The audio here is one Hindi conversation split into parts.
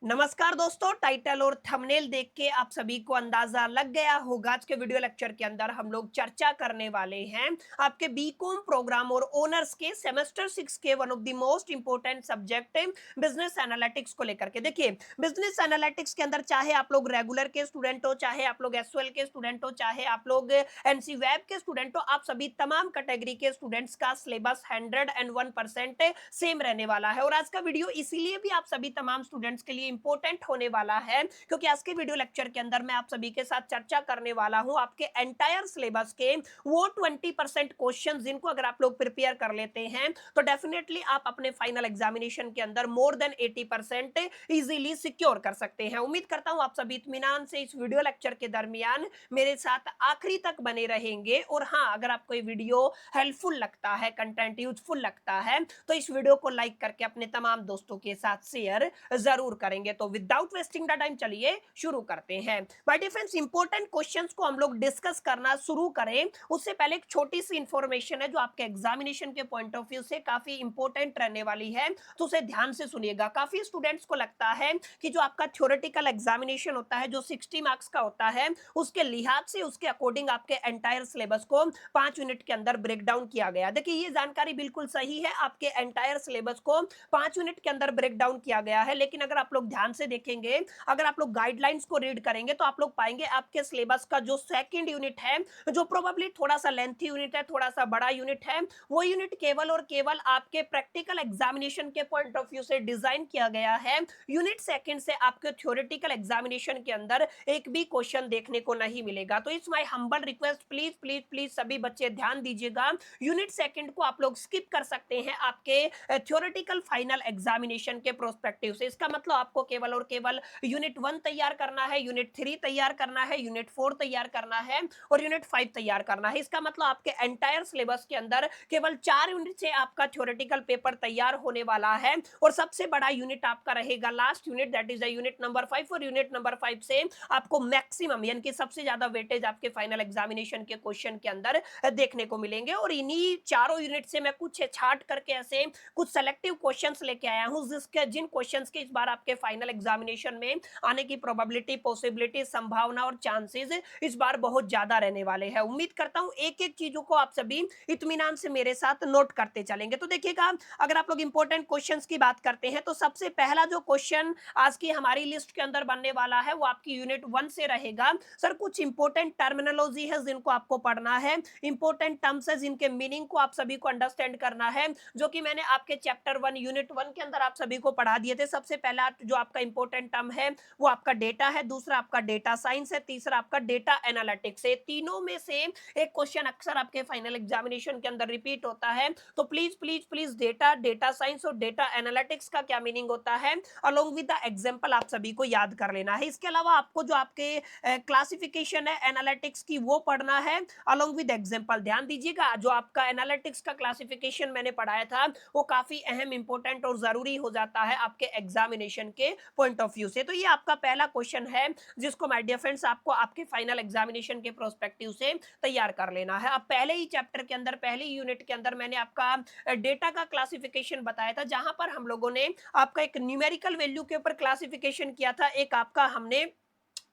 नमस्कार दोस्तों, टाइटल और थंबनेल देख के आप सभी को अंदाजा लग गया होगा। आज के वीडियो लेक्चर के अंदर हम लोग चर्चा करने वाले हैं आपके बीकॉम प्रोग्राम और ओनर्स के सेमेस्टर 6 के one of the most important subject business analytics को लेकर के। देखिए, बिजनेस एनालिटिक्स के अंदर चाहे आप लोग रेगुलर के स्टूडेंट हो, चाहे आप लोग एसओएल के स्टूडेंट हो, चाहे आप लोग एनसी वेब के स्टूडेंट हो, आप सभी तमाम कैटेगरी के स्टूडेंट्स का सिलेबस 101% सेम रहने वाला है। और आज का वीडियो इसीलिए भी आप सभी तमाम स्टूडेंट्स के लिए इंपॉर्टेंट होने वाला है क्योंकि आज के वीडियो लेक्चर के अंदर मैं आप सभी के साथ चर्चा करने वाला हूं आपके एंटायर सिलेबस के वो 20% क्वेश्चन जिनको अगर आप लोग प्रिपेयर कर लेते हैं तो डेफिनेटली आप अपने फाइनल एग्जामिनेशन के अंदर मोर देन 80% इजीली सिक्योर कर सकते हैं। उम्मीद करता हूं आप सभी इत्मीनान से इस वीडियो लेक्चर के दरमियान मेरे साथ आखिरी तक बने रहेंगे। और हाँ, अगर आपको ये वीडियो हेल्पफुल लगता है, कंटेंट यूजफुल लगता है, तो इस वीडियो को लाइक करके अपने तमाम दोस्तों के साथ शेयर जरूर करेंगे। तो विदाउट वेस्टिंग द टाइम चलिए शुरू करते हैं। My dear friends, important questions को हम लोग डिस्कस करना शुरू करें उससे पहले एक छोटी सी इंफॉर्मेशन है जो आपके एग्जामिनेशन के पॉइंट ऑफ व्यू से काफी इंपॉर्टेंट रहने वाली है, तो उसे ध्यान से सुनिएगा। काफी स्टूडेंट्स को लगता है कि जो आपका थ्योरेटिकल एग्जामिनेशन होता है जो 60 मार्क्स का होता है उसके लिहाज से उसके अकॉर्डिंग आपके एंटायर सिलेबस को 5 यूनिट के अंदर ब्रेक डाउन किया गया। देखिए, ये जानकारी बिल्कुल सही है, आपके एंटायर सिलेबस को 5 यूनिट के अंदर ब्रेक डाउन किया गया है। लेकिन अगर आप लोग ध्यान से देखेंगे, अगर आप लोग गाइडलाइंस को रीड करेंगे तो आप लोग पाएंगे आपके सिलेबस का जो सेकंड यूनिट है, जो प्रोबेबली थोड़ा सा लेंथी यूनिट है, थोड़ा सा बड़ा यूनिट है, वो यूनिट केवल और केवल आपके प्रैक्टिकल एग्जामिनेशन के पॉइंट ऑफ व्यू से डिजाइन किया गया है। यूनिट सेकंड से आपके थ्योरेटिकल एग्जामिनेशन के अंदर एक भी क्वेश्चन देखने को नहीं मिलेगा। तो it's my humble request, please please please सभी बच्चे ध्यान दीजिएगा, यूनिट सेकंड को आप लोग स्किप कर सकते हैं आपके थ्योरेटिकल फाइनल एग्जामिनेशन के प्रोस्पेक्टिव से। इसका मतलब आपको केवल और केवल यूनिट 1 तैयार करना है, यूनिट 3 तैयार करना है, यूनिट 4 तैयार करना है और यूनिट 5 तैयार करना है। इसका मतलब आपके एंटायर सिलेबस के अंदर केवल 4 यूनिट से आपका थ्योरेटिकल पेपर तैयार होने वाला है और सबसे बड़ा यूनिट आपका रहेगा last unit, that is the unit number 5। और यूनिट नंबर 5 से आपको मैक्सिमम यानी कि सबसे ज्यादा वेटेज आपके फाइनल एग्जामिनेशन के क्वेश्चन के अंदर देखने को मिलेंगे। और इन्हीं चारों यूनिट से मैं कुछ छाट करके ऐसे कुछ सेलेक्टिव क्वेश्चंस लेके आया हूं जिन क्वेश्चंस के इस बार आपके फाइनल एग्जामिनेशन में आने की प्रोबेबिलिटी, पॉसिबिलिटी, संभावना और चांसेस इस बार बहुत ज्यादा रहने वाले हैं। उम्मीद करता हूं एक एक चीजों को आप सभी इत्मीनान से मेरे साथ नोट करते चलेंगे। तो देखिएगा, अगर आप लोग इंपॉर्टेंट क्वेश्चंस की बात करते हैं तो सबसे पहला जो क्वेश्चन आज की हमारी लिस्ट के अंदर बनने वाला है वो आपकी यूनिट 1 से रहेगा। सर, कुछ इंपॉर्टेंट टर्मिनोलॉजी है जिनको आपको पढ़ना है, इंपॉर्टेंट टर्म्स है जिनके मीनिंग को आप सभी को अंडरस्टैंड करना है, जो कि मैंने आपके चैप्टर 1 यूनिट 1 के अंदर आप सभी को पढ़ा दिए थे। सबसे पहला जो आपका इंपॉर्टेंट टर्म है वो आपका डेटा है, दूसरा आपका डेटा साइंस है, तीसरा आपका डेटा एनालिटिक्स है। तीनों में से एक क्वेश्चन अक्सर आपके फाइनल एग्जामिनेशन के अंदर रिपीट होता है। तो please please please data science और डेटा एनालिटिक्स का क्या मीनिंग होता है अलोंग विद द एग्जांपल आप सभी को याद कर लेना है। इसके अलावा आपको जो आपके क्लासिफिकेशन है एनालिटिक्स की वो पढ़ना है अलोंग विद एग्जांपल। ध्यान दीजिएगा, जो आपका एनालिटिक्स का क्लासिफिकेशन मैंने पढ़ाया था वो काफी अहम, इंपॉर्टेंट और जरूरी हो जाता है आपके एग्जामिनेशन के पॉइंट ऑफ व्यू से। तो ये आपका पहला क्वेश्चन है जिसको माय डियर फ्रेंड्स आपको आपके फाइनल एग्जामिनेशन के प्रोस्पेक्टिव से तैयार कर लेना है। अब पहले ही चैप्टर के अंदर, पहली यूनिट के अंदर मैंने आपका डेटा का क्लासिफिकेशन बताया था, जहां पर हम लोगों ने आपका एक न्यूमेरिकल वैल्यू के ऊपर क्लासिफिकेशन किया था, एक आपका हमने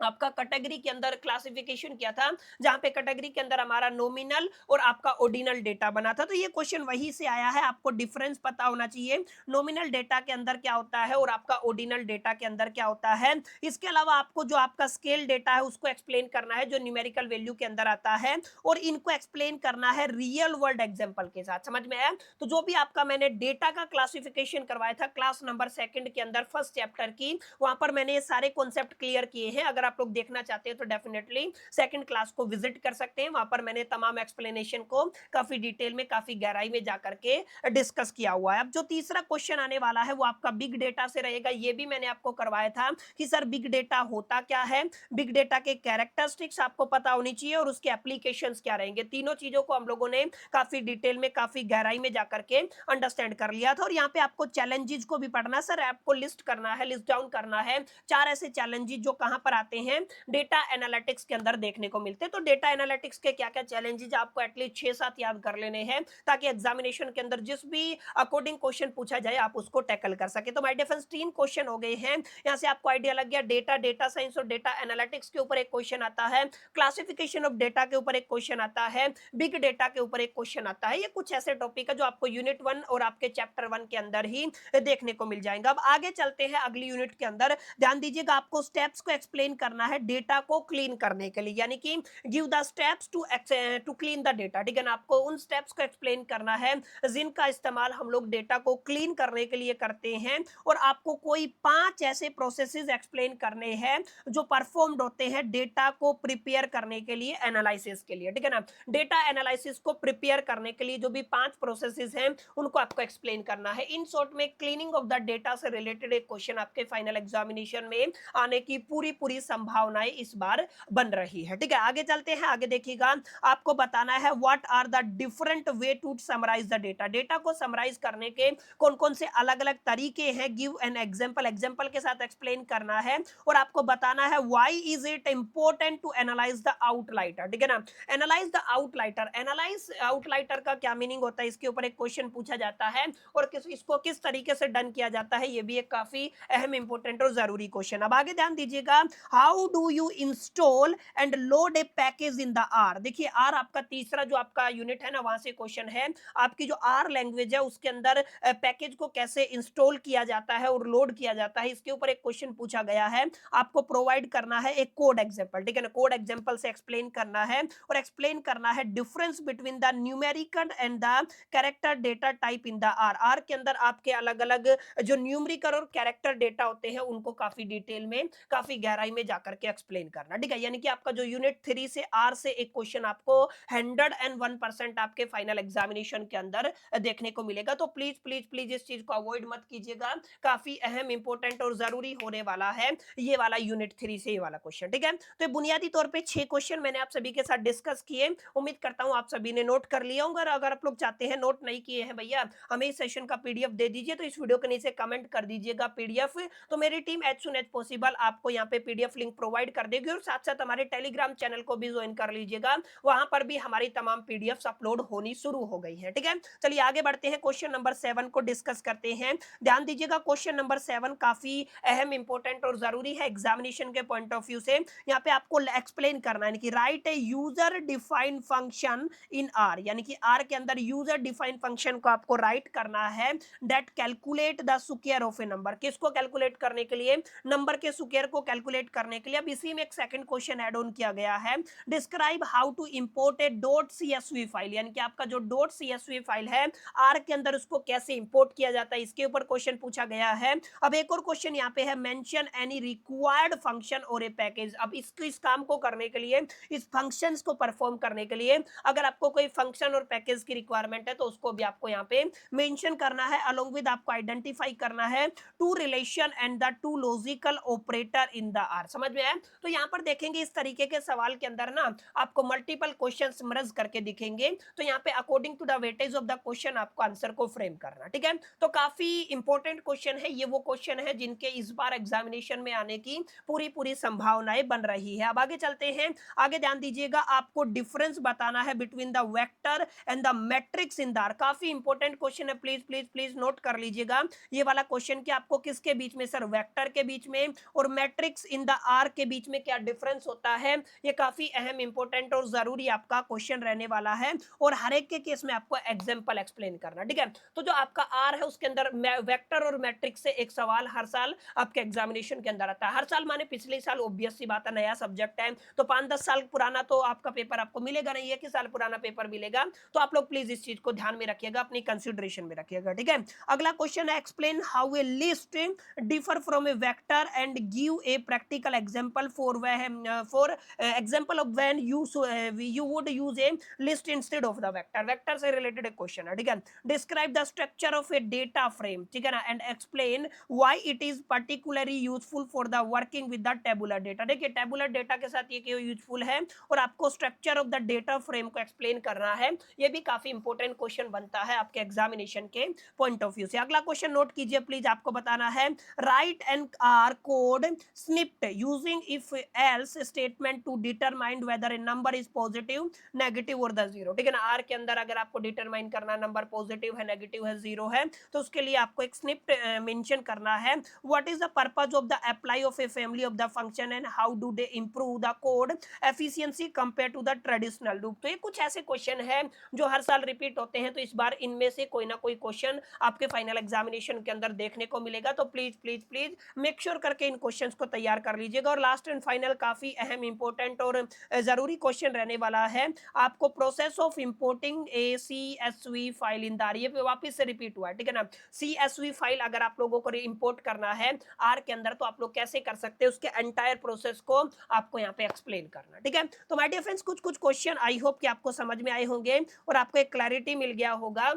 आपका कैटेगरी के अंदर क्लासिफिकेशन किया था जहां पे कैटेगरी के अंदर हमारा नॉमिनल और आपका ऑर्डिनल डेटा बना था। तो ये क्वेश्चन वहीं से आया है, आपको डिफरेंस पता होना चाहिए नॉमिनल डेटा के अंदर क्या होता है और आपका ऑर्डिनल डेटा के अंदर क्या होता है। इसके अलावा आपको जो आपका स्केल डेटा है उसको एक्सप्लेन करना है जो न्यूमेरिकल वैल्यू के अंदर आता है, और इनको एक्सप्लेन करना है रियल वर्ल्ड एग्जाम्पल के साथ। समझ में आया? तो जो भी आपका मैंने डेटा का क्लासिफिकेशन करवाया था क्लास नंबर 2 के अंदर फर्स्ट चैप्टर की, वहां पर मैंने ये सारे कॉन्सेप्ट क्लियर किए हैं। अगर आप लोग देखना चाहते हैं तो डेफिनेटली सेकंड क्लास को विजिट कर सकते हैं, वहां पर मैंने तमाम एक्सप्लेनेशन को काफी डिटेल में, काफी गहराई में जाकर के डिस्कस किया हुआ है। अब जो तीसरा क्वेश्चन आने वाला है वो आपका बिग डेटा से रहेगा। ये भी मैंने आपको करवाया था कि सर बिग डेटा होता क्या है, बिग डेटा के कैरेक्टरिस्टिक्स आपको पता होनी चाहिए और उसके एप्लीकेशंस क्या रहेंगे। तीनों चीजों को हम लोगों ने काफी डिटेल में, काफी गहराई में जाकर के अंडरस्टैंड कर लिया था। और यहाँ पे आपको चैलेंजेस को भी पढ़ना, सर आपको लिस्ट करना है, लिस्ट डाउन करना है 4 ऐसे चैलेंजेस जो कहां पर आते हैं डेटा एनालिटिक्स के अंदर देखने को मिलते हैं। तो डेटा एनालिटिक्स के क्या क्या चैलेंजेस आपको एटलीस्ट 6-7 याद कर लेने हैं ताकि एग्जामिनेशन के अंदर जिस भी अकॉर्डिंग क्वेश्चन पूछा जाए आप उसको टैकल कर सके। तो माय डियर फ्रेंड्स 3 क्वेश्चन हो गए हैं, यहाँ से आपको आइडिया लग गया। डेटा, डेटा साइंस और डेटा एनालिटिक्स के ऊपर एक क्वेश्चन आता है, क्लासिफिकेशन ऑफ डेटा के ऊपर एक क्वेश्चन आता है, बिग डेटा के ऊपर एक क्वेश्चन आता है। ये कुछ ऐसे टॉपिक है जो आपको यूनिट 1 और आपके चैप्टर 1 के अंदर ही देखने को मिल जाएगा। अब आगे चलते हैं अगली यूनिट के अंदर। ध्यान दीजिएगा, आपको स्टेप्स को एक्सप्लेन करना है डेटा को क्लीन करने के लिए, यानी कि give the steps to clean the data. ठीक है ना, आपको उन स्टेप्स को एक्सप्लेन करना है जिनका इस्तेमाल हम लोग डेटा को क्लीन करने के लिए करते हैं, और आपको कोई 5 ऐसे प्रोसेसेस एक्सप्लेन करने हैं जो परफॉर्म्ड होते हैं डेटा को प्रिपेयर करने के लिए, एनालिसिस के लिए। ठीक है ना, डेटा एनालिसिस को प्रिपेयर करने के लिए जो भी 5 प्रोसेसेस हैं उनको आपको एक्सप्लेन करना है। इन शॉर्ट में क्लीनिंग ऑफ द डेटा से रिलेटेड एक क्वेश्चन आपके फाइनल एग्जामिनेशन में आने की पूरी पूरी संभावनाएं इस बार बन रही है। ठीक है, आगे चलते हैं। आगे देखिएगा, आपको बताना है what are the different way to summarize the data. Data को समराइज करने के कौन कौन से अलग अलग तरीके हैं, गिव एन एग्जांपल, एग्जांपल के साथ एक्सप्लेन करना है, और आपको बताना है why is it important to analyse the outlier. ठीक है ना, analyse the outlier, analyse outlier का क्या मीनिंग होता है, इसके ऊपर एक क्वेश्चन पूछा जाता है, और इसको किस तरीके से डन किया जाता है, ये भी एक काफी अहम इंपॉर्टेंट और जरूरी क्वेश्चन। अब आगे ध्यान दीजिएगा, how do you install and load a package in the R. देखिए आर आपका तीसरा जो आपका यूनिट है ना, वहां से क्वेश्चन है, आपकी जो आर लैंग्वेज है उसके अंदर पैकेज को कैसे इंस्टॉल किया जाता है और लोड किया जाता है, इसके ऊपर एक क्वेश्चन पूछा गया है। आपको प्रोवाइड करना है एक कोड एग्जांपल। ठीक है ना, कोड एग्जांपल से एक्सप्लेन करना है, और एक्सप्लेन करना है difference between the numerical and the character data type in the R. R के अंदर आपके अलग अलग जो न्यूमेरिकल और कैरेक्टर डेटा होते हैं उनको काफी डिटेल में, काफी गहराई में जाकर के एक्सप्लेन करना। ठीक है, यानी कि आपका जो यूनिट 3 से आर से एक क्वेश्चन आपको 101% आपके फाइनल एग्जामिनेशन के अंदर देखने को मिलेगा। तो प्लीज प्लीज प्लीज इस चीज को अवॉइड मत कीजिएगा, काफी अहम इंपॉर्टेंट और जरूरी होने वाला है ये वाला यूनिट 3 से ये वाला क्वेश्चन। ठीक है, तो बुनियादी तौर पे 6 क्वेश्चन मैंने आप सभी के साथ डिस्कस किए, उम्मीद करता हूं आप सभी ने नोट कर लिया होगा। अगर आप लोग चाहते हैं नोट नहीं किए हैं भैया हमें इस सेशन का पीडीएफ दे दीजिए, तो इस वीडियो के नीचे कमेंट कर दीजिएगा पीडीएफ, तो मेरी team as soon as possible आपको यहाँ पे पीडीएफ लिंक प्रोवाइड कर देगी, और साथ साथ हमारे टेलीग्राम चैनल को भी ज्वाइन कर लीजिएगा, वहां पर भी हमारी तमाम पीडीएफ अपलोड होनी शुरू हो गई है। ठीक है, चलिए आगे बढ़ते हैं, क्वेश्चन नंबर 7 को डिस्कस करते हैं। ध्यान दीजिएगा, क्वेश्चन नंबर 7 काफी अहम इंपॉर्टेंट और जरूरी है एग्जामिनेशन के पॉइंट ऑफ व्यू से। यहाँ पे आपको एक्सप्लेन करना है कि right a user defined function in are, यानी कि आर के अंदर यूजर डिफाइंड फंक्शन को आपको राइट करना है that calculate the square of A number. किसको कैलकुलेट करने के लिए, नंबर के स्क्वायर को कैलकुलेट करने के लिए। अब इसी में एक सेकंड क्वेश्चन ऐड ऑन किया गया है, describe how to import a dot CSV file, यानी कि आपका जो डॉट सीएसवी फाइल है आर के अंदर उसको कैसे इंपोर्ट किया जाता है, इसके ऊपर क्वेश्चन पूछा गया है। अब एक और क्वेश्चन यहाँ पे है, मेंशन एनी रिक्वायर्ड फंक्शन और ए पैकेज। अब इस काम को करने के लिए, इस फंक्शंस को परफॉर्म करने के लिए अगर आपको कोई फंक्शन और पैकेज की रिक्वायरमेंट है तो उसको भी आपको यहाँ पे मेंशन करना है, अलोंग विद आपको आइडेंटिफाई करना है two relation and the two logical operator in the R. समझ में आया? तो यहाँ पर देखेंगे इस तरीके के सवाल के अंदर ना आपको मल्टीपल क्वेश्चंस मर्ज करके दिखेंगे, तो यहाँ पे according to the weightage of the question आपको आंसर को फ्रेम करना। ठीक है, तो काफी इंपॉर्टेंट क्वेश्चन है ये, वो क्वेश्चन है जिनके इस बार एग्जामिनेशन में आने की पूरी पूरी संभावनाएं बन रही है। अब आगे चलते हैं, आगे ध्यान दीजिएगा, आपको डिफरेंस बताना है between the vector and the matrix in the R. काफी इंपॉर्टेंट क्वेश्चन है, प्लीज प्लीज प्लीज नोट कर लीजिएगा ये वाला क्वेश्चन कि आपको किसके बीच में सर, वेक्टर के बीच में और मैट्रिक्स इन द आर के बीच में क्या डिफरेंस होता है। ये काफी अहम इंपॉर्टेंट और जरूरी आपका क्वेश्चन रहने वाला है, और हर एक के केस में आपको एग्जांपल एक्सप्लेन करना। ठीक है, तो जो आपका आर है उसके अंदर वेक्टर और मैट्रिक्स से एक सवाल हर साल आपके एग्जामिनेशन के अंदर आता है। हर साल माने पिछले साल, ऑब्वियस सी बात है नया सब्जेक्ट है तो 5-10 साल पुराना तो आपका पेपर आपको मिलेगा नहीं है कि साल पुराना पेपर मिलेगा, तो आप लोग प्लीज इस चीज को ध्यान में रखिएगा, अपनी कंसिडरेशन में रखिएगा। ठीक है, अगला क्वेश्चन है, explain how a list differ from A vector and give a practical example for example of when you would use A list instead of the vector. Vector से रिलेटेड एक क्वेश्चन है। ठीक है, describe the structure of A data frame. ठीक है ना, and explain why it is particularly useful for the working with the tabular data. देखिए टेबुलर डेटा के साथ ये क्यों यूजफुल है, और आपको structure of the data frame को एक्सप्लेन करना है। ये भी काफी इंपॉर्टेंट क्वेश्चन बनता है आपके एग्जामिनेशन के पॉइंट ऑफ व्यू से। अगला क्वेश्चन नोट कीजिए प्लीज, आपको बताना है write and R code snippet using if else statement to determine whether a number is positive, negative और द जीरो। ठीक है ना, आर के अंदर अगर आपको डिटरमाइन करना नंबर पॉजिटिव है, नेगेटिव है, जीरो है, तो उसके लिए आपको एक स्निप्ट मेंशन करना है। What is the purpose of the apply of a family of the function and how do they improve the code efficiency compare to the traditional loop. तो ये कुछ ऐसे क्वेश्चन है जो हर साल रिपीट होते हैं, तो इस बार इनमें से कोई ना कोई क्वेश्चन आपके फाइनल एग्जामिनेशन के अंदर देखने को मिलेगा। तो please please please make sure करके इन क्वेश्चंस को तैयार कर लीजिएगा। और लास्ट एंड फाइनल काफी अहम इंपॉर्टेंट और जरूरी क्वेश्चन रहने वाला है, आपको process of importing A CSV file in दार, ये वापस से रिपीट हुआ है। ठीक है ना, CSV फाइल अगर आप लोगों को इंपोर्ट करना है आर के अंदर, तो आप लोग कैसे कर सकते हैं, उसके एंटायर प्रोसेस को आपको यहाँ पे एक्सप्लेन करना। ठीक है, तो माय डियर फ्रेंड्स, कुछ कुछ क्वेश्चन आई होप कि आपको समझ में आए होंगे और आपको एक क्लैरिटी मिल गया होगा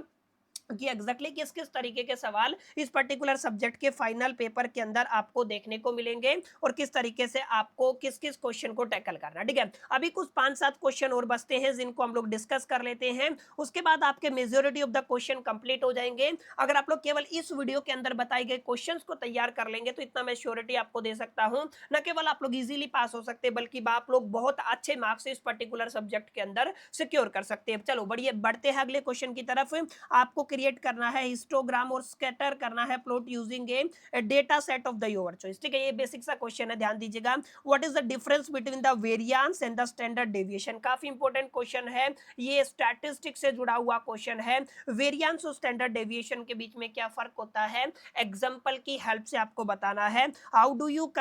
कि एग्जैक्टली किस किस तरीके के सवाल इस पर्टिकुलर सब्जेक्ट के फाइनल पेपर के अंदर आपको देखने को मिलेंगे और किस तरीके से आपको किस किस क्वेश्चन को टैकल करना। ठीक है, अभी कुछ 5-7 क्वेश्चन और बचते हैं जिनको हम लोग डिस्कस कर लेते हैं, उसके बाद आपके majority of the question complete हो जाएंगे। अगर आप लोग केवल इस वीडियो के अंदर बताए गए क्वेश्चन को तैयार कर लेंगे तो इतना मैं श्योरिटी आपको दे सकता हूं, न केवल आप लोग इजीली पास हो सकते हैं बल्कि आप लोग बहुत अच्छे मार्क्स इस पर्टिकुलर सब्जेक्ट के अंदर सिक्योर कर सकते हैं। चलो बढ़िया, बढ़ते हैं अगले क्वेश्चन की तरफ। आपको क्रिएट करना है हिस्टोग्राम और स्कैटर करना है plot using A data set of the your choice. ठीक है, ये बेसिक सा क्वेश्चन है, ध्यान दीजिएगा। What is the difference between the variance and the standard deviation, काफी इंपॉर्टेंट क्वेश्चन है, ये स्टैटिस्टिक्स से जुड़ा हुआ क्वेश्चन है। वेरिएंस और स्टैंडर्ड डेविएशन के बीच में क्या फर्क होता है, एग्जांपल की हेल्प से आपको बताना है। How do you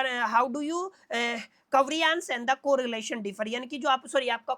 covariance and the correlation differ, यानी कि जो आप सॉरी आपका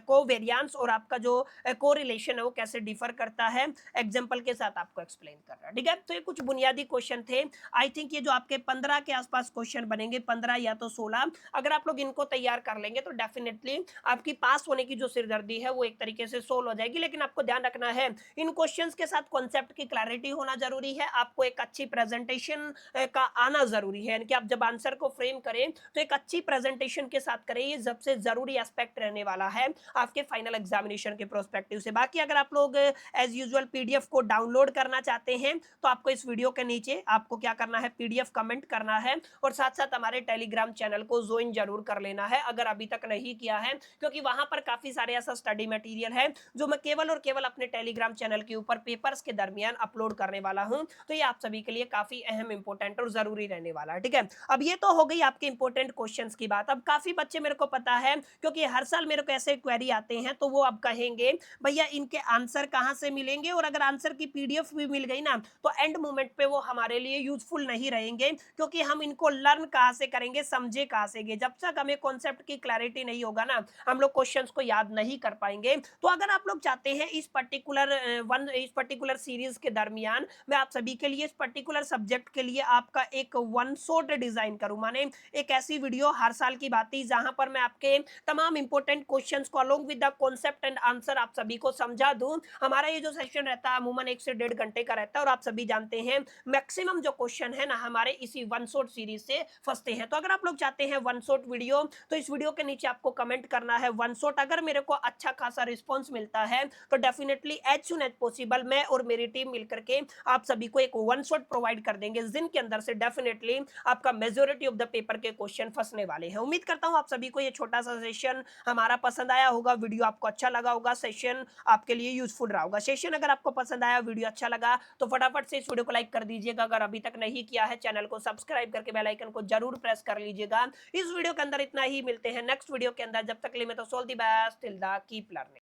कोवेरियांस और आपका जो कोरिलेशन है वो कैसे डिफर करता है, एग्जांपल के साथ आपको एक्सप्लेन कर रहा है। ठीक है, तो ये कुछ बुनियादी क्वेश्चन थे। आई थिंक ये जो आपके 15 के आसपास क्वेश्चन बनेंगे, 15 या तो 16, अगर आप लोग इनको तैयार कर लेंगे तो डेफिनेटली आपकी पास होने की जो सिरदर्दी है वो एक तरीके से सोल्व हो जाएगी। लेकिन आपको ध्यान रखना है इन क्वेश्चंस के साथ कॉन्सेप्ट की क्लैरिटी होना जरूरी है, आपको एक अच्छी प्रेजेंटेशन का आना जरूरी है, यानी कि आप जब आंसर को फ्रेम करें तो एक अच्छी प्रेजेंटेशन के साथ करें, ये सबसे जरूरी एस्पेक्ट रहने वाला है आपके फाइनल एग्जामिनेशन के प्रोस्पेक्टिव से। बाकी अगर आप लोग एज यूजुअल पीडीएफ को डाउनलोड करना चाहते हैं तो आपको इस वीडियो के नीचे आपको क्या करना है, पीडीएफ कमेंट करना है और साथ साथ हमारे टेलीग्राम चैनल को ज्वाइन जरूर कर लेना है अगर अभी तक नहीं किया है, क्योंकि वहां पर काफी सारे ऐसा स्टडी मटेरियल है जो मैं केवल और केवल अपने टेलीग्राम चैनल के ऊपर पेपर्स के दरमियान अपलोड करने वाला हूं। तो ये आप सभी के लिए काफी अहम इंपॉर्टेंट और जरूरी रहने वाला है। ठीक है, अब ये तो हो गई आपके इंपॉर्टेंट क्वेश्चंस की बात। अब काफी बच्चे मेरे को पता है, क्योंकि हर साल मेरे को ऐसे क्वेरी आते हैं, तो वो अब कहेंगे भैया इनके आंसर कहां से मिलेंगे, और अगर आंसर की पीडीएफ भी मिल गई ना तो एंड मोमेंट पे वो हमारे लिए यूजफुल नहीं रहेंगे, क्योंकि हम इनको लर्न कहां से करेंगे, समझे कहां से। जब तक हमें कॉन्सेप्ट की क्लैरिटी नहीं होगा ना, हम लोग क्वेश्चंस को याद नहीं कर पाएंगे। तो अगर आप लोग चाहते हैं इस पर्टिकुलर सीरीज के दरमियान मैं आप सभी के लिए इस पर्टिकुलर सब्जेक्ट के लिए आपका एक वन शॉट डिजाइन करूं, माने एक ऐसी वीडियो हर साल की बात ही जहां पर मैं आपके तमाम इंपॉर्टेंट क्वेश्चंस को along with the concept and answer आप सभी को समझा दूं। हमारा ये जो सेशन रहता है अमूमन 1 से 1.5 घंटे का रहता है और आप सभी जानते हैं मैक्सिमम जो क्वेश्चन है ना हमारे इसी वन शॉट सीरीज से फंसते हैं। तो अगर आप लोग चाहते हैं वन शॉट वीडियो तो इस वीडियो के नीचे आपको कमेंट करना है वन शॉट। अगर मेरे को अच्छा खासा रिस्पॉन्स मिलता है तो definitely as soon as possible मैं और मेरी टीम मिलकर के आप सभी को एक वन शॉट प्रोवाइड कर देंगे जिनके अंदर से डेफिनेटली आपका मेजोरिटी ऑफ द पेपर के क्वेश्चन फंसने वाले हैं। उम्मीद करता हूं आप सभी को ये छोटा सा सेशन हमारा पसंद आया होगा, वीडियो आपको अच्छा लगा होगा, सेशन आपके लिए यूजफुल रहा होगा। सेशन अगर आपको पसंद आया, वीडियो अच्छा लगा तो फटाफट से इस वीडियो को लाइक कर दीजिएगा। अगर अभी तक नहीं किया है चैनल को सब्सक्राइब करके बेल आइकन को जरूर प्रेस कर लीजिएगा। इस वीडियो के अंदर इतना ही, मिलते हैं नेक्स्ट वीडियो के अंदर। जब तक के लिए मैं तो so all the best, till the keep learning.